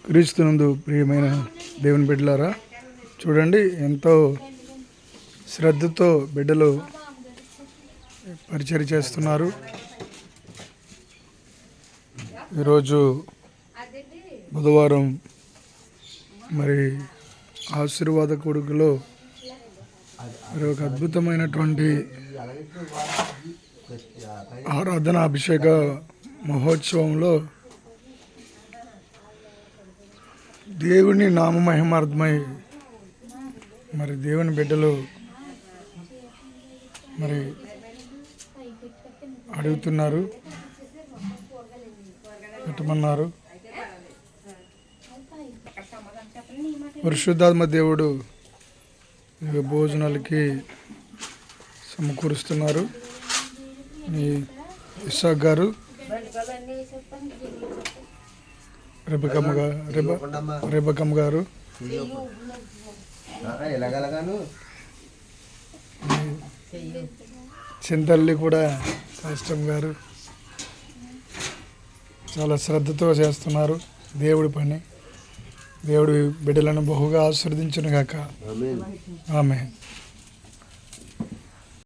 క్రీస్తునందు ప్రియమైన దేవుని బిడ్డలారా, చూడండి ఎంతో శ్రద్ధతో బిడ్డలు పరిచర్య చేస్తున్నారు. ఈరోజు బుధవారం మరి ఆశీర్వాద కొడుకులో మరి ఒక అద్భుతమైనటువంటి ఆరాధన అభిషేక మహోత్సవంలో దేవుని నామ మహిమార్థమై మరి దేవుని బిడ్డలు మరి అడుగుతున్నారు, పెట్టమన్నారు. పరిశుద్ధాత్మ దేవుడు భోజనాలకి సమకూరుస్తున్నారు. మీ ఇస్సాక్ గారు, రెబకమ్మ గారు, చింతల్లి కూడా కష్టం గారు చాలా శ్రద్ధతో చేస్తున్నారు దేవుడి పని. దేవుడి బిడ్డలను బహుగా ఆశీర్వదించును గాక. ఆమేన్.